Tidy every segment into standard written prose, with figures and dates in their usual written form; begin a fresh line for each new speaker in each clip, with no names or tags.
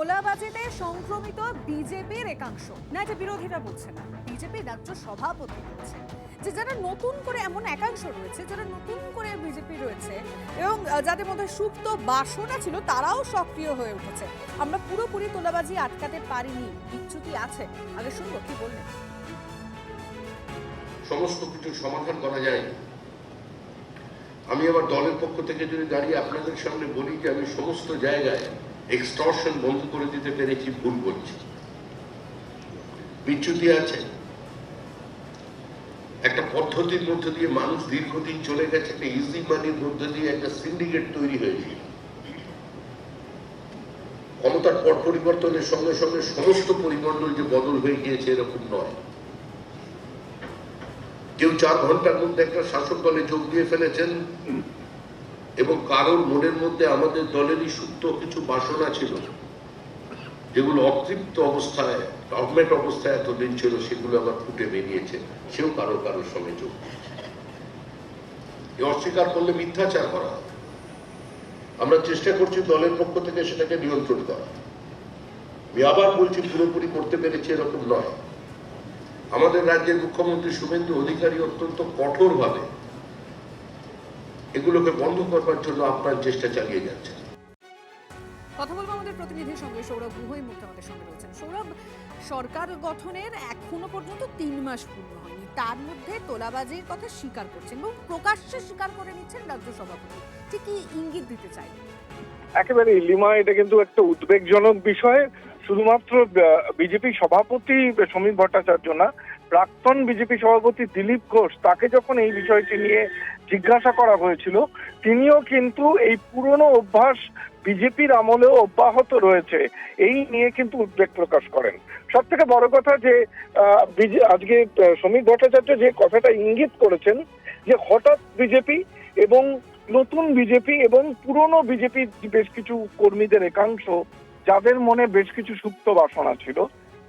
তোলাবাজিতে সংক্রমিত বিজেপির একাংশ, না এটা বিরোধীরা বলছে না, বিজেপি রাজ্য সভাপতি বলছে যে যারা নতুন করে, এমন একাংশ রয়েছে যারা নতুন করে বিজেপি রয়েছে এবং যাদের মধ্যে সুপ্ত বাসনা ছিল তারাও সক্রিয় হয়ে উঠেছে। আমরা পুরোপুরি তোলাবাজি আটকাতে পারিনি, বিচ্যুতি আছে। আগে শুনবো কি বললেন।
সমস্ত কিছু সমাধান করা যায়। আমি আমার দলের পক্ষ থেকে যদি দাঁড়িয়ে আপনাদের সামনে বলি যে আমি সমস্ত জায়গায় এক্সটর্শন বন্ধ করে দিতে পেরেছি, ভুল বলছি। বিচ্যুতি আছে। একটা পদ্ধতির মধ্যে দিয়ে মানুষ দীর্ঘদিন চলে গেছে, একটা ইজি মানির মধ্যে দিয়ে একটা সিন্ডিকেট তৈরি হয়েছিল। ক্ষমতার পট পরিবর্তনের সঙ্গে সঙ্গে সমস্ত পরিমণ্ডল যে বদল হয়ে গিয়েছে এরকম নয়। কেউ 4 ঘন্টার মধ্যে একটা শাসক দলে যোগ দিয়ে ফেলেছেন এবং কারোর মনের মধ্যে আমাদের দলেরই সুপ্ত কিছু বাসনা ছিল যেগুলো অতৃপ্ত অবস্থায়, ডগমেট অবস্থায় এতদিন ছিল, সেগুলো আবার ফুটে বেরিয়েছে। সেও কারোর সঙ্গে যোগ। অস্বীকার করলে মিথ্যাচার করা। আমরা চেষ্টা করছি দলের পক্ষ থেকে সেটাকে নিয়ন্ত্রণ করা। আমি আবার বলছি, পুরোপুরি করতে পেরেছি এরকম নয়। আমাদের রাজ্যের মুখ্যমন্ত্রী শুভেন্দু অধিকারী অত্যন্ত কঠোরভাবে এগুলোকে বন্ধ করবার জন্য আপ্রাণ চেষ্টা চালিয়ে যাচ্ছে।
কথা বলবো আমাদের প্রতিনিধির সঙ্গে, সৌরভ গুহ এই মুহূর্তে আমাদের সঙ্গে রয়েছেন। সৌরভ, সরকার গঠনের এখনো পর্যন্ত 3 মাস পূর্ণ হয়নি, তার মধ্যে তোলাবাজির কথা স্বীকার করছেন এবং প্রকাশ্যে স্বীকার করে নিচ্ছেন রাজ্য সভাপতি। ঠিক কি ইঙ্গিত দিতে চাই?
একেবারে লিমা, এটা কিন্তু একটা উদ্বেগজনক বিষয়। শুধুমাত্র বিজেপি সভাপতি সমীর ভট্টাচার্য না, প্রাক্তন বিজেপি সভাপতি দিলীপ ঘোষ, তাকে যখন এই বিষয়টি নিয়ে জিজ্ঞাসা করা হয়েছিল, তিনিও কিন্তু এই পুরনো অভ্যাস বিজেপির আমলেও অব্যাহত রয়েছে, এই নিয়ে কিন্তু উদ্বেগ প্রকাশ করেন। সব থেকে বড় কথা যে আজকে সমীর ভট্টাচার্য যে কথাটা ইঙ্গিত করেছেন যে হঠাৎ বিজেপি এবং নতুন বিজেপি এবং পুরনো বিজেপির বেশ কিছু কর্মীদের একাংশ, যাদের মনে বেশ কিছু সুপ্ত বাসনা ছিল,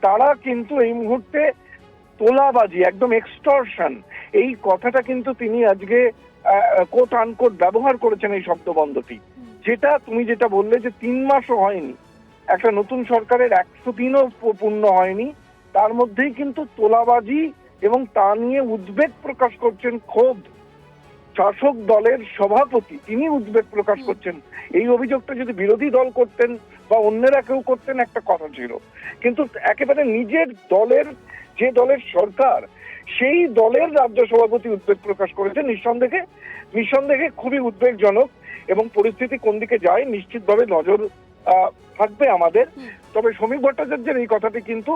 তারা কিন্তু এই মুহূর্তে তোলাবাজি, একদম এক্সটর্শন, এই কথাটা কিন্তু তিনি আজকে কোট আনকোট ব্যবহার করেছেন, এই শব্দবন্ধটি। যেটা তুমি যেটা বললে যে 3 মাসও হয়নি, একটা নতুন সরকারের 100 দিনও পূর্ণ হয়নি, তার মধ্যেই কিন্তু তোলাবাজি এবং তা নিয়ে উদ্বেগ প্রকাশ করছেন খোদ শাসক দলের সভাপতি, তিনি উদ্বেগ প্রকাশ করছেন। এই অভিযোগটা যদি বিরোধী দল করতেন বা অন্যরা কেউ করতেন একটা কথা ছিল, কিন্তু একেবারে নিজের দলের, যে দলের সরকার, সেই দলের রাজ্য সভাপতি উদ্বেগ প্রকাশ করেছেন। নিঃসন্দেহে খুবই উদ্বেগজনক এবং পরিস্থিতি কোন দিকে যায় নিশ্চিতভাবে নজর থাকবে আমাদের। তবে সমীর ভট্টাচার্যের এই কথাটি কিন্তু,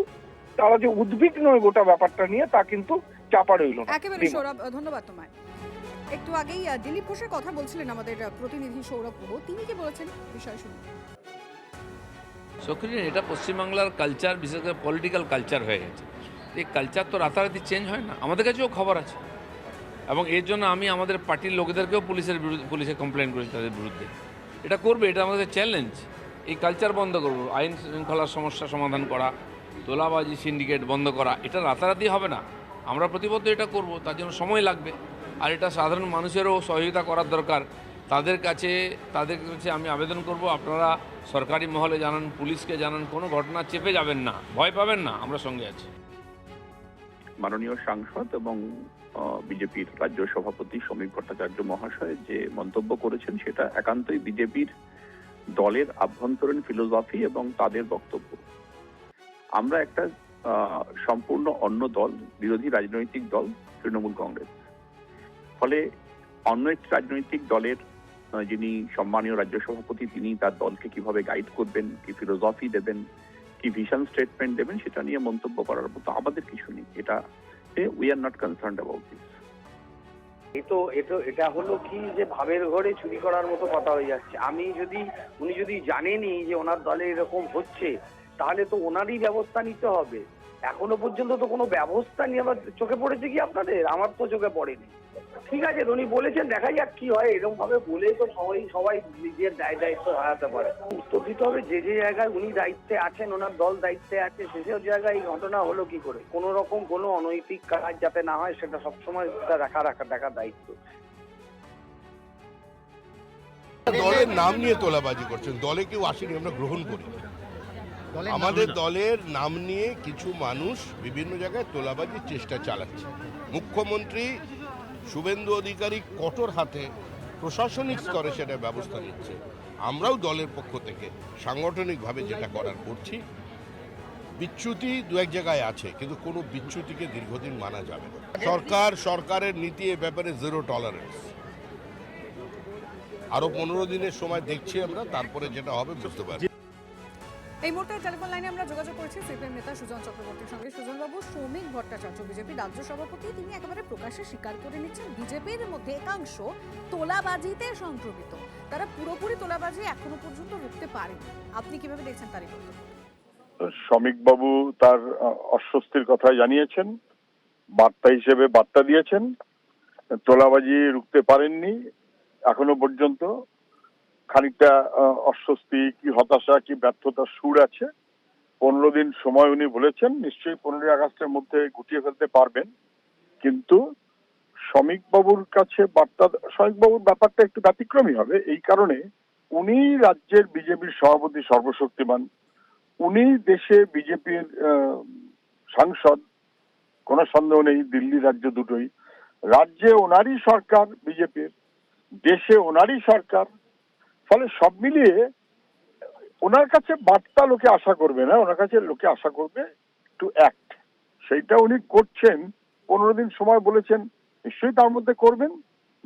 তারা যে উদ্বিগ্ন গোটা ব্যাপারটা নিয়ে, তা কিন্তু চাপা রইল না।
একেবারে সৌরভ, ধন্যবাদ তোমায়। একটু আগেই দিলীপ ঘোষের কথা বলছিলেন আমাদের প্রতিনিধি সৌরভ গুহ, তিনি কি বলেছেন বিষয় শুনুন।
সক্রিয়, এটা পশ্চিমবাংলার কালচার, বিশেষ করে পলিটিক্যাল কালচার হয়ে গেছে। এই কালচার তো রাতারাতি চেঞ্জ হয় না, আমাদের কাছেও খবর আছে এবং এর জন্য আমি আমাদের পার্টির লোকেদেরকেও পুলিশে কমপ্লেন করেছি তাদের বিরুদ্ধে। এটা করবে, এটা আমাদের চ্যালেঞ্জ। এই কালচার বন্ধ করব, আইন শৃঙ্খলার সমস্যা সমাধান করা, তোলাবাজি সিন্ডিকেট বন্ধ করা, এটা রাতারাতি হবে না। আমরা প্রতিবদ্ধ এটা করব, তার জন্য সময় লাগবে। আর এটা সাধারণ মানুষেরও সহযোগিতা করার দরকার। তাদের কাছে আমি আবেদন করব, আপনারা সরকারি মহলে জানান, পুলিশকে জানান, কোনো ঘটনা চেপে যাবেন না, ভয় পাবেন না, আমরা সঙ্গে আছি।
মাননীয় সাংসদ এবং বিজেপির রাজ্য সভাপতি সমীর ভট্টাচার্য মহাশয় যে মন্তব্য করেছেন, সেটা একান্তই বিজেপির দলের আভ্যন্তরীণ ফিলোসফি এবং তাদের বক্তব্য। আমরা একটা সম্পূর্ণ অন্য দল, বিরোধী রাজনৈতিক দল তৃণমূল কংগ্রেস। ফলে অন্য একটি রাজনৈতিক দলের যিনি সম্মানীয় রাজ্য সভাপতি, তিনি তার দলকে কিভাবে গাইড করবেন, কি ফিলোসফি দেবেন, কি ভিশন স্টেটমেন্ট দেবেন, সেটা নিয়ে মন্তব্য করার মতো আমাদের কিছু নেই। We are not concerned about this.
এটা হলো কি যে ভাবের ঘরে চুরি করার মতো কথা হয়ে যাচ্ছে। উনি যদি জানেনই যে ওনার দলে এরকম হচ্ছে, তাহলে তো ওনারই ব্যবস্থা নিতে হবে। এখনো পর্যন্ত তো কোনো ব্যবস্থা নিয়ে আমার চোখে পড়েছে কি আপনাদের? আমার তো চোখে পড়েনি। ঠিক আছে, উনি বলেছেন, দেখা যাক কি হয়। এরকম ভাবে বলে তো সবাই নিজের দায়িত্ব হারাতে পারে। উত্তর দিতে হবে যে জায়গায় উনি দায়িত্বে আছেন, ওনার দল দায়িত্বে আছে, সেসব জায়গায় এই ঘটনা হলো কি করে। কোন রকম কোনো অনৈতিক কাজ যাতে না হয়, সেটা সবসময় দেখার দায়িত্ব।
দলের নাম নিয়ে তোলাবাজি করছেন, দলে কেউ আসেনি, আমরা গ্রহণ করি। আমাদের দলের নাম নিয়ে কিছু মানুষ বিভিন্ন জায়গায় তোলাবাজির চেষ্টা চালাচ্ছে। মুখ্যমন্ত্রী শুভেন্দু অধিকারী কঠোর হাতে প্রশাসনিক স্তরে সেটা ব্যবস্থা নিচ্ছে। আমরাও দলের পক্ষ থেকে সাংগঠনিকভাবে যেটা করার করছি। বিচ্যুতি দু এক জায়গায় আছে, কিন্তু কোনো বিচ্যুতিকে দীর্ঘদিন মানা যাবে না। সরকারের নীতি এ ব্যাপারে জিরো টলারেন্স। আরো 15 দিনের সময় দেখছি আমরা, তারপরে যেটা হবে বুঝতে পারছি।
এই মুহূর্তে টেলিফোন লাইনে আমরা যোগাযোগ করেছি সিপিএম নেতা সুজন চক্রবর্তীর সঙ্গে। সুজনবাবু, শ্রমিক ভট্টাচার্য বিজেপি রাজ্য সভাপতি, তিনি একেবারে প্রকাশ্যে স্বীকার করে নিচ্ছেন বিজেপির মধ্যে একাংশ তোলাবাজিতে সংক্রমিত। তারা পুরোপুরি তোলাবাজি এখনো পর্যন্ত রুখতে পারেনি। আপনি কিভাবে দেখছেন তারই বক্তব্য?
শ্রমিকবাবু তার অস্বস্তির কথা জানিয়েছেন, বার্তা হিসেবে বার্তা দিয়েছেন। তোলাবাজি রুখতে পারেননি এখনো পর্যন্ত। খানিকটা অস্বস্তি, কি হতাশা, কি ব্যর্থতার সুর আছে। 15 দিন সময় উনি বলেছেন, নিশ্চয়ই 15 আগস্টের মধ্যে গুটিয়ে ফেলতে পারবেন। কিন্তু শ্রমিকবাবুর কাছে বার্তা, শ্রমিকবাবুর ব্যাপারটা একটু ব্যতিক্রমী হবে এই কারণে, উনি রাজ্যের বিজেপির সভাপতি, সর্বশক্তিমান। উনি দেশে বিজেপির সাংসদ, কোনো সন্দেহ নেই, দিল্লি রাজ্য দুটোই। রাজ্যে ওনারই সরকার বিজেপির, দেশে ওনারই সরকার। ফলে সব মিলিয়ে ওনার কাছে বার্তা লোকে আশা করবে না, ওনার কাছে লোকে আশা করবে টু অ্যাক্ট। সেইটা উনি করছেন। 15 দিন সময় বলেছেন, নিশ্চয়ই তার মধ্যে করবেন।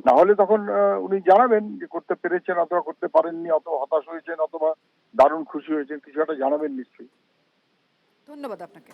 না হলে তখন উনি জানাবেন যে করতে পেরেছেন অথবা করতে পারেননি, অথবা হতাশ হয়েছেন অথবা দারুণ খুশি হয়েছেন, কিছু একটা জানাবেন নিশ্চয়ই।
ধন্যবাদ আপনাকে।